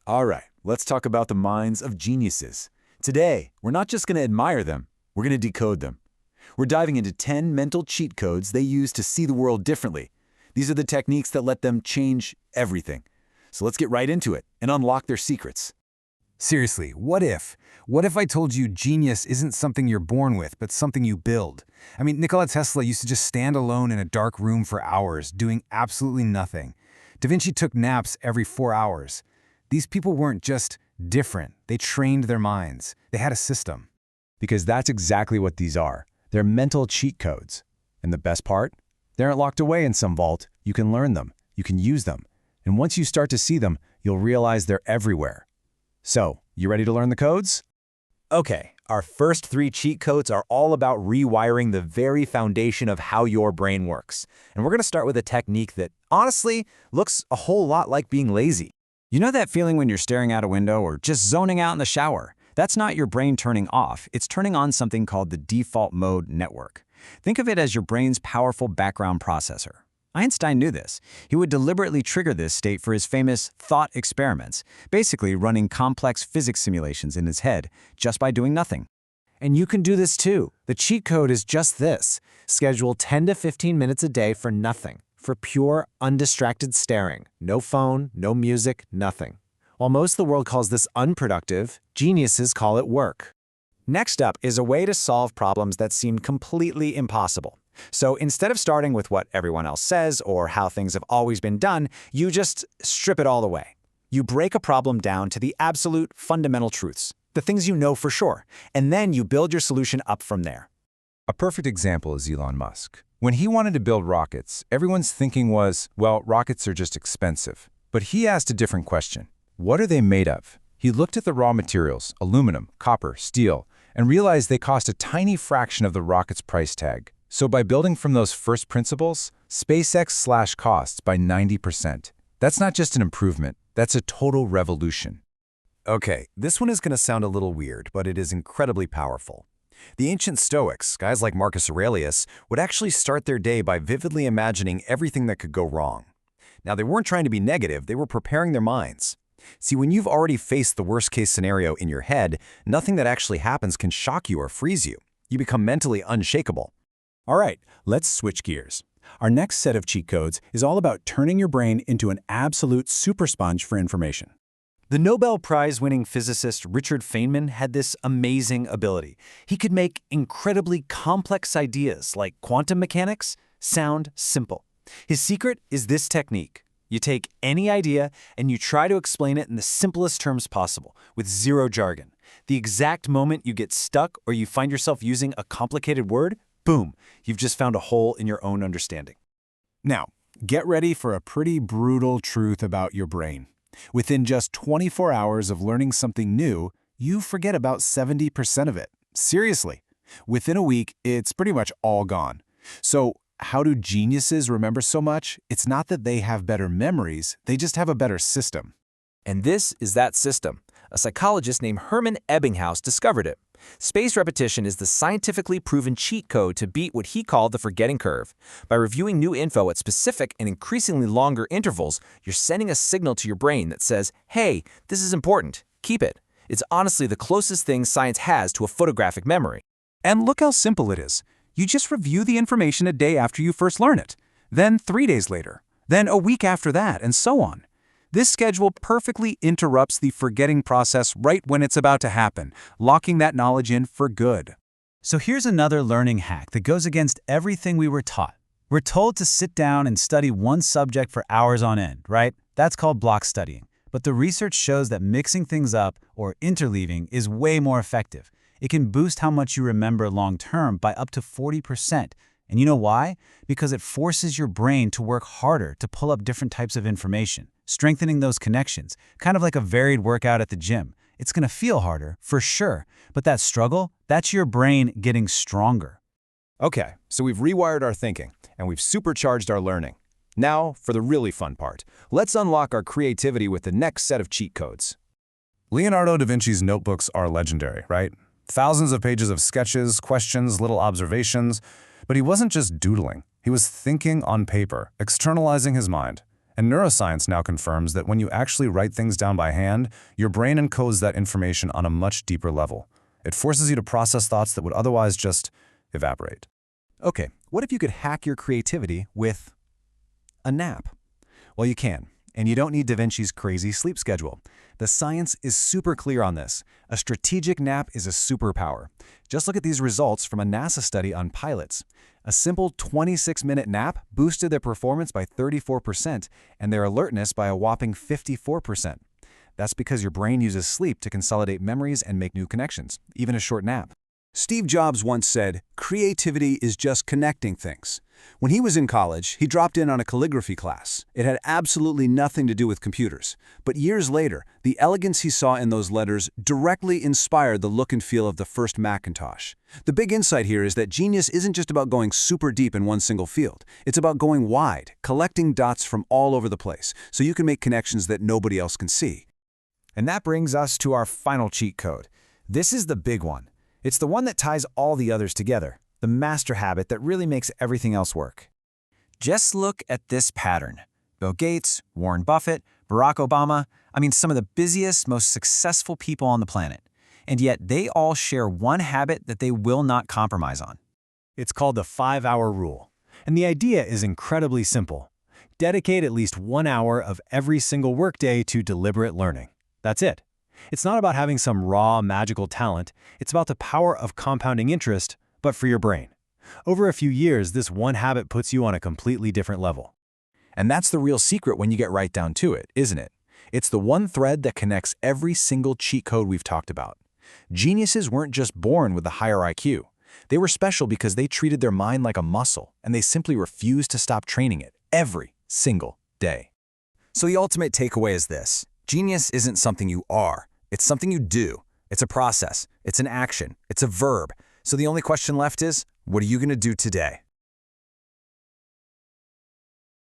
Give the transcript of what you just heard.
All right, let's talk about the minds of geniuses. Today, we're not just going to admire them, we're going to decode them. We're diving into 10 mental cheat codes they use to see the world differently. These are the techniques that let them change everything. So let's get right into it and unlock their secrets. Seriously, what if? What if I told you genius isn't something you're born with, but something you build? I mean, Nikola Tesla used to just stand alone in a dark room for hours, doing absolutely nothing. Da Vinci took naps every 4 hours. These people weren't just different. They trained their minds. They had a system. Because that's exactly what these are. They're mental cheat codes. And the best part? They aren't locked away in some vault. You can learn them. You can use them. And once you start to see them, you'll realize they're everywhere. So, you ready to learn the codes? Okay, our first 3 cheat codes are all about rewiring the very foundation of how your brain works. And we're going to start with a technique that, honestly, looks a whole lot like being lazy. You know that feeling when you're staring out a window or just zoning out in the shower? That's not your brain turning off, it's turning on something called the default mode network. Think of it as your brain's powerful background processor. Einstein knew this. He would deliberately trigger this state for his famous thought experiments, basically running complex physics simulations in his head just by doing nothing. And you can do this too. The cheat code is just this. Schedule 10 to 15 minutes a day for nothing, for pure, undistracted staring. No phone, no music, nothing. While most of the world calls this unproductive, geniuses call it work. Next up is a way to solve problems that seem completely impossible. So instead of starting with what everyone else says or how things have always been done, you just strip it all away. You break a problem down to the absolute fundamental truths, the things you know for sure, and then you build your solution up from there. A perfect example is Elon Musk. When he wanted to build rockets, everyone's thinking was, well, rockets are just expensive. But he asked a different question. What are they made of? He looked at the raw materials, aluminum, copper, steel, and realized they cost a tiny fraction of the rocket's price tag. So by building from those first principles, SpaceX slashed costs by 90%. That's not just an improvement, that's a total revolution. Okay, this one is going to sound a little weird, but it is incredibly powerful. The ancient Stoics, guys like Marcus Aurelius, would actually start their day by vividly imagining everything that could go wrong. Now, they weren't trying to be negative, they were preparing their minds. See, when you've already faced the worst-case scenario in your head, nothing that actually happens can shock you or freeze you. You become mentally unshakable. All right, let's switch gears. Our next set of cheat codes is all about turning your brain into an absolute super sponge for information. The Nobel Prize-winning physicist Richard Feynman had this amazing ability. He could make incredibly complex ideas like quantum mechanics sound simple. His secret is this technique. You take any idea and you try to explain it in the simplest terms possible, with zero jargon. The exact moment you get stuck or you find yourself using a complicated word, boom, you've just found a hole in your own understanding. Now, get ready for a pretty brutal truth about your brain. Within just 24 hours of learning something new, you forget about 70% of it. Seriously. Within a week, it's pretty much all gone. So, how do geniuses remember so much? It's not that they have better memories, they just have a better system. And this is that system. A psychologist named Hermann Ebbinghaus discovered it. Spaced repetition is the scientifically proven cheat code to beat what he called the forgetting curve. By reviewing new info at specific and increasingly longer intervals, you're sending a signal to your brain that says, hey, this is important, keep it. It's honestly the closest thing science has to a photographic memory. And look how simple it is. You just review the information a day after you first learn it, then 3 days later, then a week after that, and so on. This schedule perfectly interrupts the forgetting process right when it's about to happen, locking that knowledge in for good. So here's another learning hack that goes against everything we were taught. We're told to sit down and study one subject for hours on end, right? That's called block studying. But the research shows that mixing things up, or interleaving, is way more effective. It can boost how much you remember long-term by up to 40%. And you know why? Because it forces your brain to work harder to pull up different types of information, strengthening those connections, kind of like a varied workout at the gym. It's going to feel harder, for sure, but that struggle, that's your brain getting stronger. Okay, so we've rewired our thinking, and we've supercharged our learning. Now, for the really fun part. Let's unlock our creativity with the next set of cheat codes. Leonardo da Vinci's notebooks are legendary, right? Thousands of pages of sketches, questions, little observations. But he wasn't just doodling. He was thinking on paper, externalizing his mind. And neuroscience now confirms that when you actually write things down by hand, your brain encodes that information on a much deeper level. It forces you to process thoughts that would otherwise just evaporate. Okay, what if you could hack your creativity with a nap? Well, you can, and you don't need Da Vinci's crazy sleep schedule. The science is super clear on this. A strategic nap is a superpower. Just look at these results from a NASA study on pilots. A simple 26-minute nap boosted their performance by 34% and their alertness by a whopping 54%. That's because your brain uses sleep to consolidate memories and make new connections, even a short nap. Steve Jobs once said, "Creativity is just connecting things." When he was in college, he dropped in on a calligraphy class. It had absolutely nothing to do with computers. But years later, the elegance he saw in those letters directly inspired the look and feel of the first Macintosh. The big insight here is that genius isn't just about going super deep in one single field. It's about going wide, collecting dots from all over the place, so you can make connections that nobody else can see. And that brings us to our final cheat code. This is the big one. It's the one that ties all the others together, the master habit that really makes everything else work. Just look at this pattern. Bill Gates, Warren Buffett, Barack Obama, some of the busiest, most successful people on the planet. And yet they all share one habit that they will not compromise on. It's called the 5-hour rule. And the idea is incredibly simple. Dedicate at least 1 hour of every single workday to deliberate learning. That's it. It's not about having some raw, magical talent. It's about the power of compounding interest, but for your brain. Over a few years, this one habit puts you on a completely different level. And that's the real secret when you get right down to it, isn't it? It's the one thread that connects every single cheat code we've talked about. Geniuses weren't just born with a higher IQ. They were special because they treated their mind like a muscle, and they simply refused to stop training it every single day. So the ultimate takeaway is this. Genius isn't something you are. It's something you do. It's a process. It's an action. It's a verb. So the only question left is, what are you going to do today?